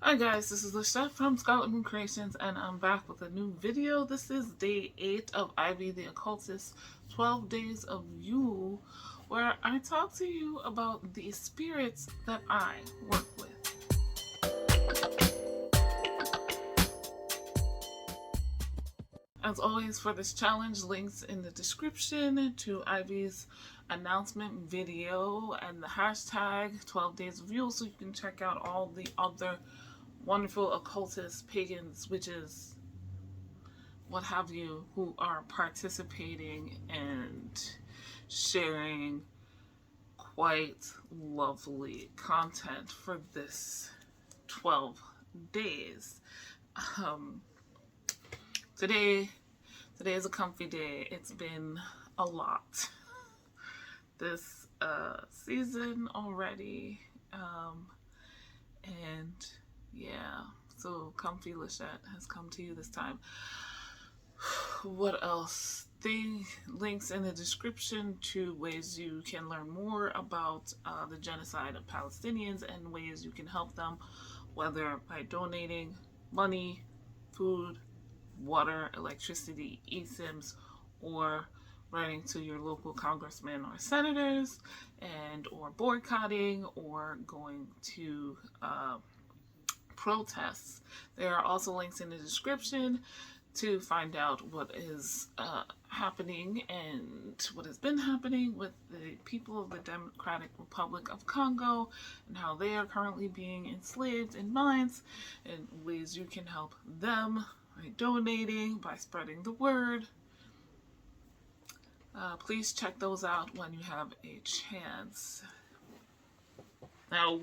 Hi guys, this is Lashette from Scarlet Moon Creations, and I'm back with a new video. This is day 8 of Ivy the Occultist 12 Days of Yule, where I talk to you about the spirits that I work with. As always, for this challenge, links in the description to Ivy's announcement video and the hashtag 12 Days of Yule, so you can check out all the other wonderful occultists, pagans, witches, what have you, who are participating and sharing quite lovely content for this 12 days. Today is a comfy day. It's been a lot this season already, and yeah, so comfy Lashette has come to you this time. What else? The links in the description to ways you can learn more about the genocide of Palestinians and ways you can help them, whether by donating money, food, water, electricity, eSIMs, or writing to your local congressmen or senators, and or boycotting or going to protests. There are also links in the description to find out what is happening and what has been happening with the people of the Democratic Republic of Congo and how they are currently being enslaved in mines, and ways you can help them by donating, by spreading the word. Please check those out when you have a chance. Now,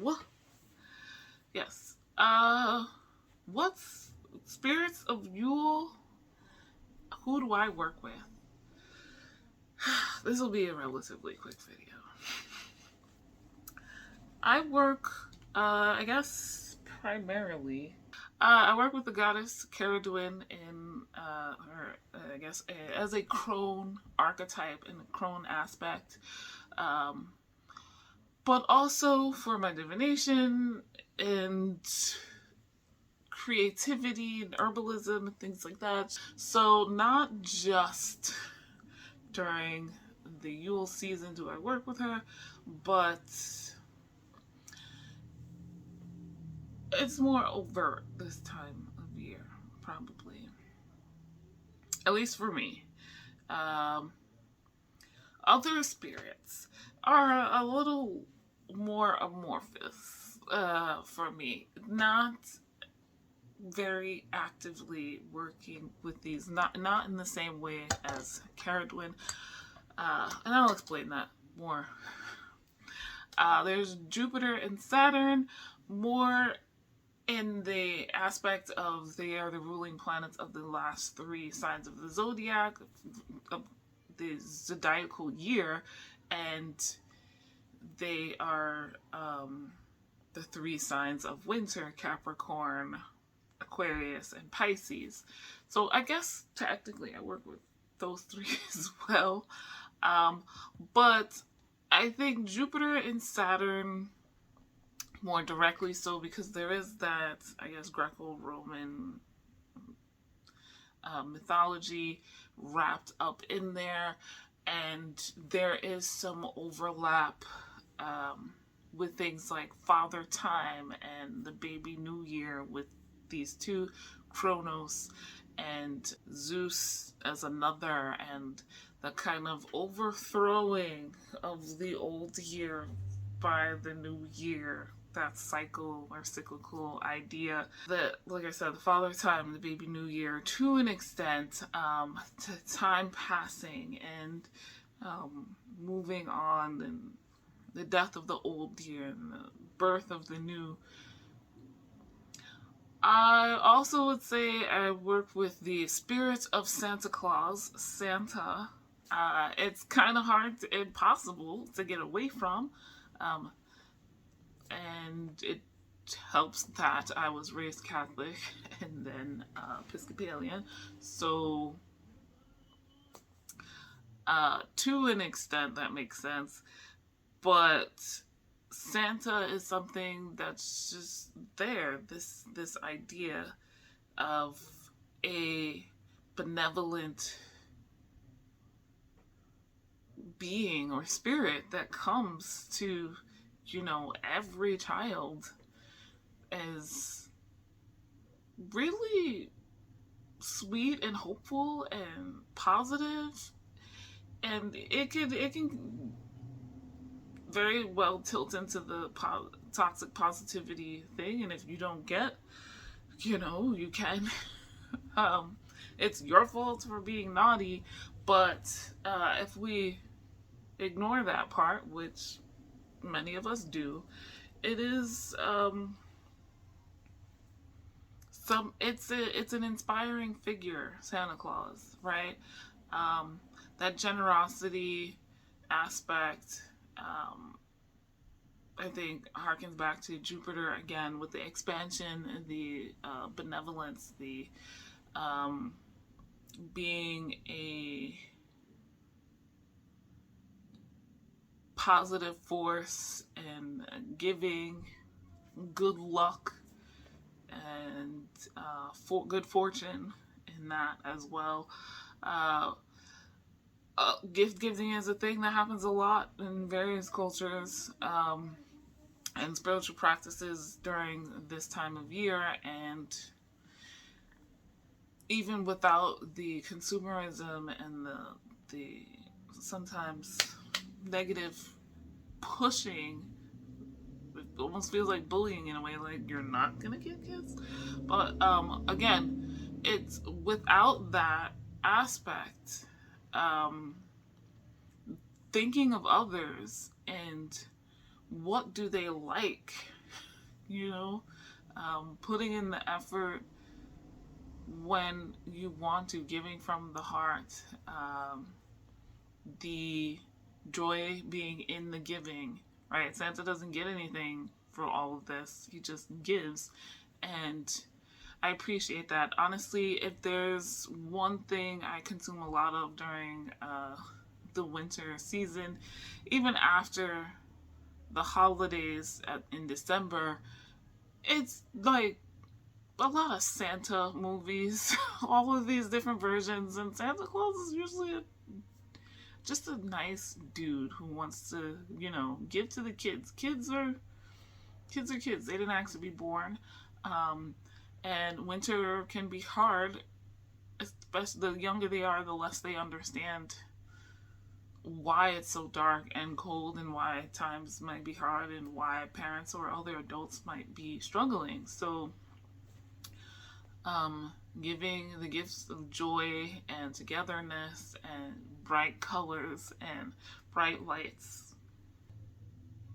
yes, what's spirits of Yule? Who do I work with? This will be a relatively quick video. I work, I guess, primarily. I work with the goddess Caradwin in, I guess, as a crone archetype and a crone aspect. But also for my divination and creativity and herbalism and things like that. So not just during the Yule season do I work with her, but it's more overt this time of year, probably. At least for me. Other spirits are a little more amorphous for me. Not very actively working with these, not in the same way as Caradwin, and I'll explain that more. There's Jupiter and Saturn, more in the aspect of they are the ruling planets of the last 3 signs of the zodiac, of the zodiacal year, and they are the 3 signs of winter: Capricorn, Aquarius, and Pisces. So I guess technically I work with those 3 as well. But I think Jupiter and Saturn more directly so, because there is that, I guess, Greco-Roman mythology wrapped up in there, and there is some overlap with things like Father Time and the Baby New Year with these 2, Kronos and Zeus as another, and the kind of overthrowing of the old year by the new year, that cycle or cyclical idea that, like I said, the Father Time, the Baby New Year, to an extent, to time passing and moving on, and the death of the old year and the birth of the new. I also would say I work with the spirit of Santa Claus, Santa. It's kind of hard, impossible to get away from. And it helps that I was raised Catholic and then Episcopalian. So to an extent that makes sense. But Santa is something that's just there. This idea of a benevolent being or spirit that comes to, every child is really sweet and hopeful and positive, and it can very well tilt into the toxic positivity thing. And if you don't get, you can it's your fault for being naughty. But if we ignore that part, which many of us do, it is it's an inspiring figure, Santa Claus, right? That generosity aspect, I think, harkens back to Jupiter again, with the expansion and the benevolence, the being a positive force and giving good luck and good fortune in that as well. Gift giving is a thing that happens a lot in various cultures and spiritual practices during this time of year. And even without the consumerism and the sometimes negative pushing, it almost feels like bullying in a way, like you're not gonna get kids. But again, it's without that aspect, thinking of others and what do they like, putting in the effort when you want to, giving from the heart, the joy being in the giving, right? Santa doesn't get anything for all of this. He just gives. And I appreciate that. Honestly, if there's one thing I consume a lot of during the winter season, even after the holidays in December, it's like a lot of Santa movies, all of these different versions, and Santa Claus is usually just a nice dude who wants to, give to the kids. Kids are kids. They didn't ask to be born. And winter can be hard, especially the younger they are, the less they understand why it's so dark and cold and why times might be hard and why parents or other adults might be struggling. So giving the gifts of joy and togetherness and bright colors and bright lights.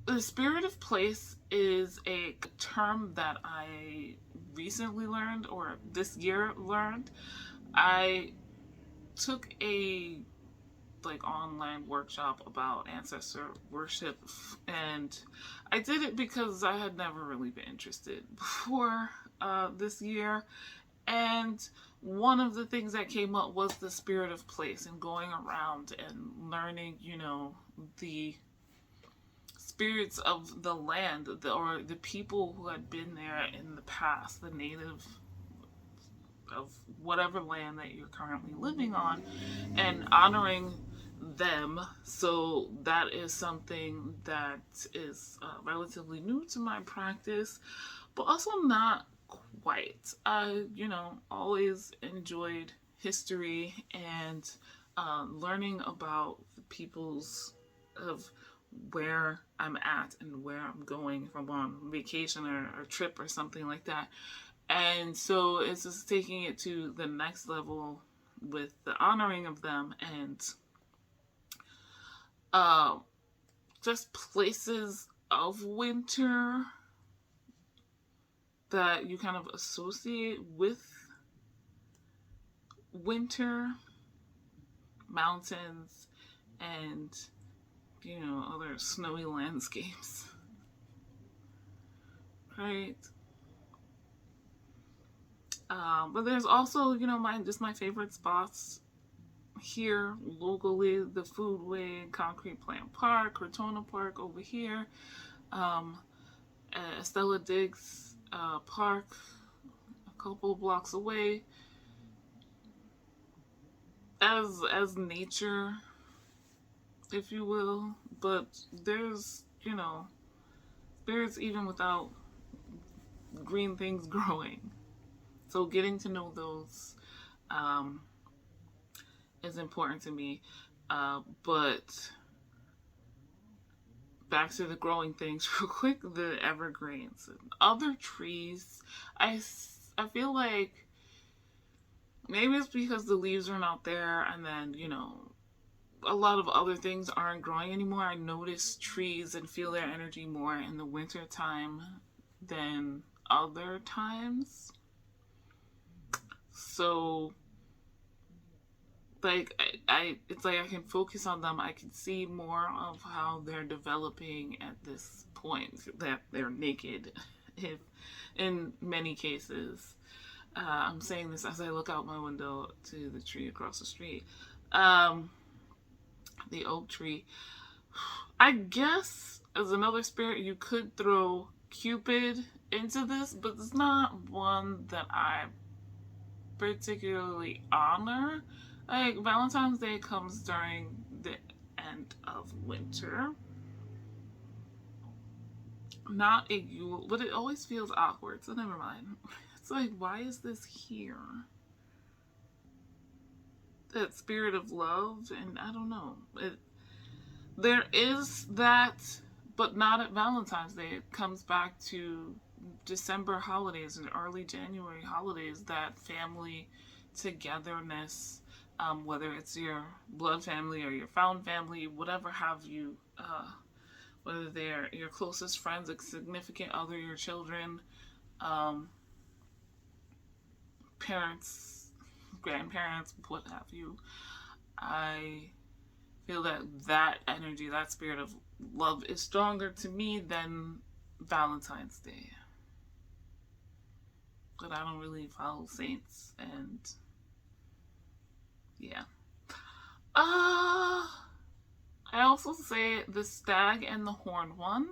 The spirit of place is a term that I recently learned, or this year learned. I took a online workshop about ancestor worship, and I did it because I had never really been interested before this year. And one of the things that came up was the spirit of place and going around and learning, the spirits of the land, or the people who had been there in the past, the native of whatever land that you're currently living on, and honoring them. So that is something that is relatively new to my practice, but also not quite. I, always enjoyed history and learning about the peoples of where I'm at and where I'm going, if I'm on vacation or a trip or something like that. And so it's just taking it to the next level with the honoring of them, and just places of winter that you kind of associate with winter, mountains, and other snowy landscapes, right? But there's also, my favorite spots here locally: the Foodway, Concrete Plant Park, Crotona Park over here. Um, Estella Diggs Park, a couple blocks away, as nature, if you will. But there's, spirits even without green things growing. So getting to know those um, is important to me. But back to the growing things real quick, the evergreens and other trees. I feel like maybe it's because the leaves are not there, and then, a lot of other things aren't growing anymore. I notice trees and feel their energy more in the winter time than other times. So, like, it's like I can focus on them. I can see more of how they're developing at this point, that they're naked, if in many cases. I'm saying this as I look out my window to the tree across the street. The oak tree. I guess as another spirit, you could throw Cupid into this, but it's not one that I particularly honor. Like, Valentine's Day comes during the end of winter. Not a Yule, but it always feels awkward, so never mind. It's like, why is this here? That spirit of love, and I don't know. There is that, but not at Valentine's Day. It comes back to December holidays and early January holidays, that family togetherness, whether it's your blood family or your found family, whatever have you, whether they're your closest friends, a significant other, your children, um, parents, grandparents, what have you. I feel that energy, that spirit of love is stronger to me than Valentine's Day. But I don't really follow saints, and yeah. I also say the stag and the horned one.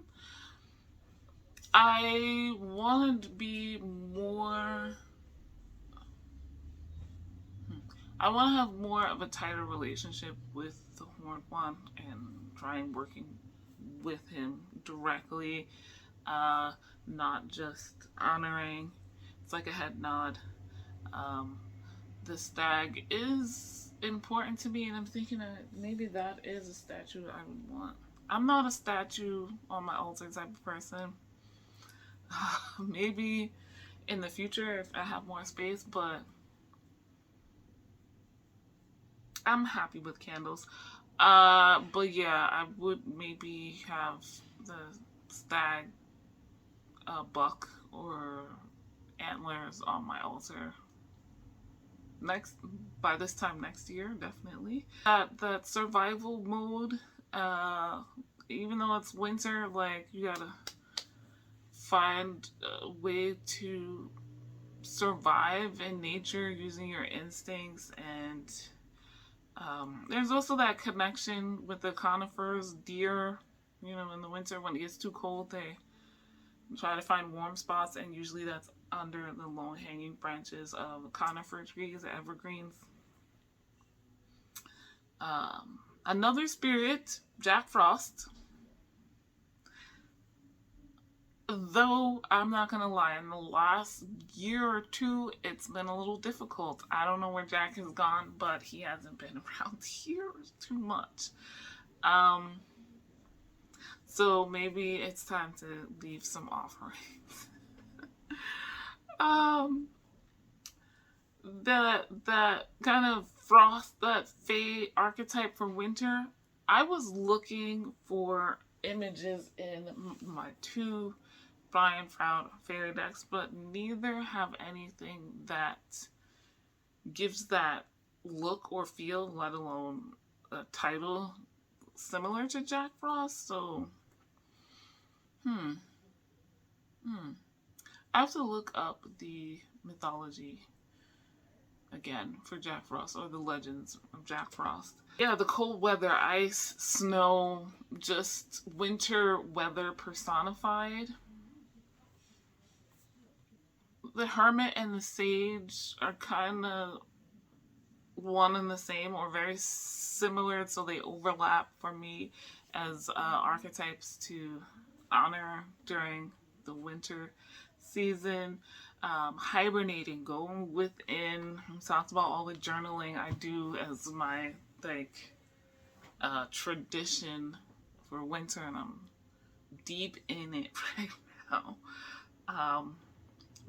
I want to be more. I want to have more of a tighter relationship with the horned one and trying working with him directly, not just honoring. It's like a head nod. Um, the stag is important to me, and I'm thinking that maybe that is a statue I would want. I'm not a statue on my altar type of person. Maybe in the future if I have more space, but I'm happy with candles. But yeah, I would maybe have the stag, buck, or antlers on my altar next by this time next year, definitely. That survival mode, even though it's winter, like, you gotta find a way to survive in nature using your instincts. And there's also that connection with the conifers. Deer, in the winter when it gets too cold, they try to find warm spots, and usually that's under the low hanging branches of conifer trees, evergreens. Another spirit, Jack Frost. Though I'm not gonna lie, in the last year or two, it's been a little difficult. I don't know where Jack has gone, but he hasn't been around here too much. So maybe it's time to leave some offerings. That kind of frost, that fae archetype for winter. I was looking for images in my two Brian Froud fairy decks, but neither have anything that gives that look or feel, let alone a title similar to Jack Frost. So, I have to look up the mythology again for Jack Frost, or the legends of Jack Frost. Yeah, the cold weather, ice, snow, just winter weather personified. The hermit and the sage are kind of one and the same, or very similar, so they overlap for me as archetypes to honor during the winter season. Hibernating, going within. We talked about all the journaling I do as my like tradition for winter, and I'm deep in it right now.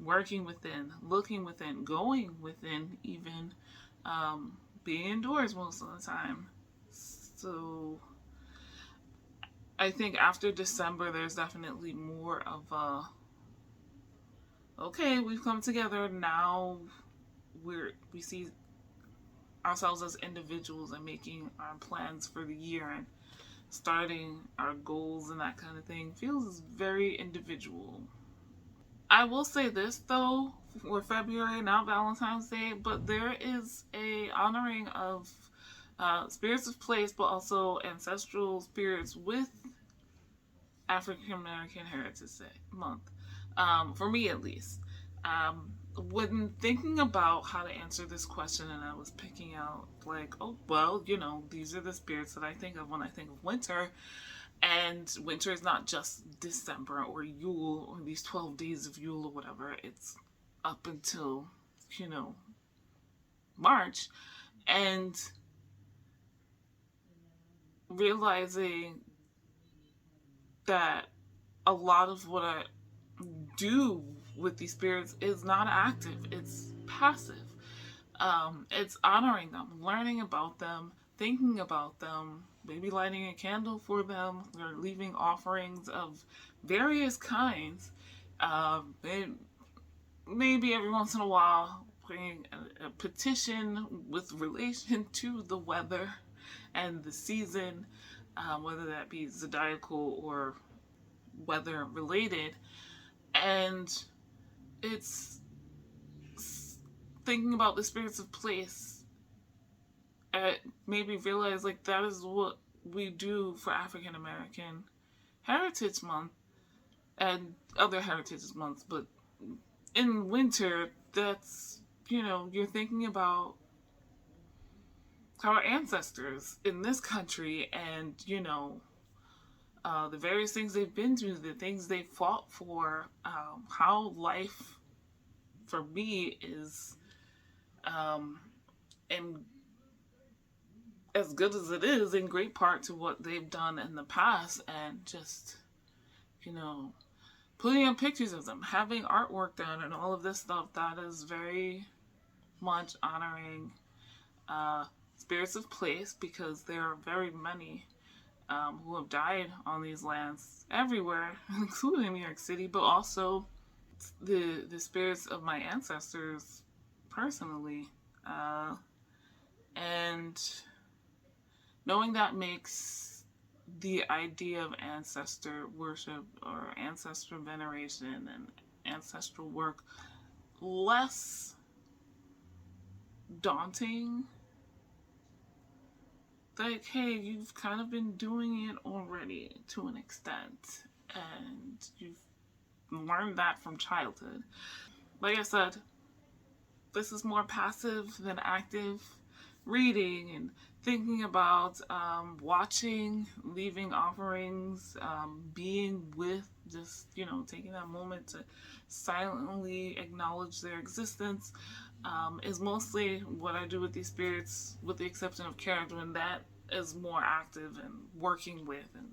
Working within, looking within, going within, even being indoors most of the time. So I think after December, there's definitely more of a, okay, we've come together now. We see ourselves as individuals and making our plans for the year and starting our goals and that kind of thing feels very individual. I will say this though, for February, not Valentine's Day, but there is a honoring of spirits of place, but also ancestral spirits with African American Heritage Month. For me, at least. When thinking about how to answer this question, and I was picking out like, oh well, these are the spirits that I think of when I think of winter. And winter is not just December or Yule or these 12 days of Yule or whatever. It's up until, March. And realizing that a lot of what I do with these spirits is not active, it's passive. It's honoring them, learning about them, thinking about them, maybe lighting a candle for them, or leaving offerings of various kinds. Maybe every once in a while, putting a petition with relation to the weather and the season, whether that be zodiacal or weather related. And it's thinking about the spirits of place. It made me realize like that is what we do for African American Heritage Month and other Heritage Months, but in winter, that's, you're thinking about our ancestors in this country and, the various things they've been through, the things they fought for, how life for me is, and as good as it is, in great part to what they've done in the past, and just, putting up pictures of them, having artwork done, and all of this stuff, that is very much honoring spirits of place, because there are very many who have died on these lands everywhere, including New York City, but also the spirits of my ancestors personally. And knowing that makes the idea of ancestor worship or ancestor veneration and ancestral work less daunting. Like, hey, you've kind of been doing it already to an extent, and you've learned that from childhood. Like I said, this is more passive than active reading and thinking about, watching, leaving offerings, being with, just, taking that moment to silently acknowledge their existence, is mostly what I do with these spirits, with the exception of character, and that is more active and working with and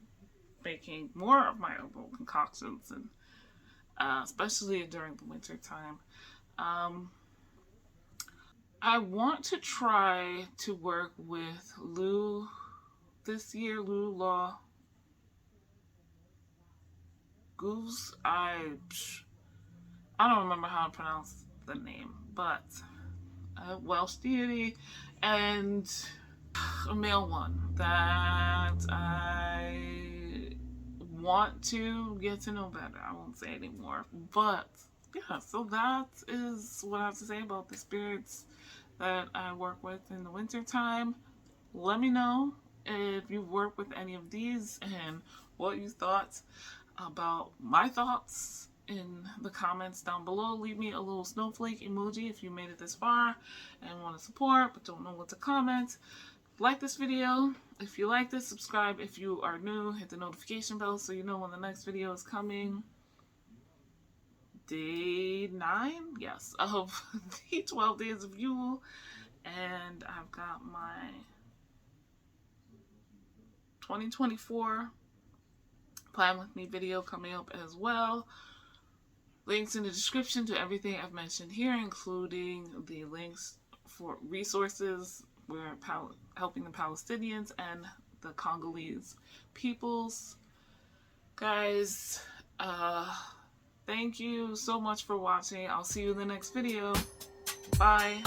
making more of my herbal concoctions, and especially during the winter time. I want to try to work with Lou this year, Lou Law Goose. I don't remember how to pronounce the name, but a Welsh deity and a male one that I want to get to know better. I won't say anymore, but yeah, so that is what I have to say about the spirits that I work with in the winter time. Let me know if you've worked with any of these and what you thought about my thoughts in the comments down below. Leave me a little snowflake emoji if you made it this far and want to support but don't know what to comment. Like this video if you like this, subscribe if you are new, hit the notification bell so you know when the next video is coming. Day 9, yes, of the 12 days of Yule, and I've got my 2024 Plan With Me video coming up as well. Links in the description to everything I've mentioned here, including the links for resources we're helping the Palestinians and the Congolese peoples. Guys, thank you so much for watching. I'll see you in the next video. Bye.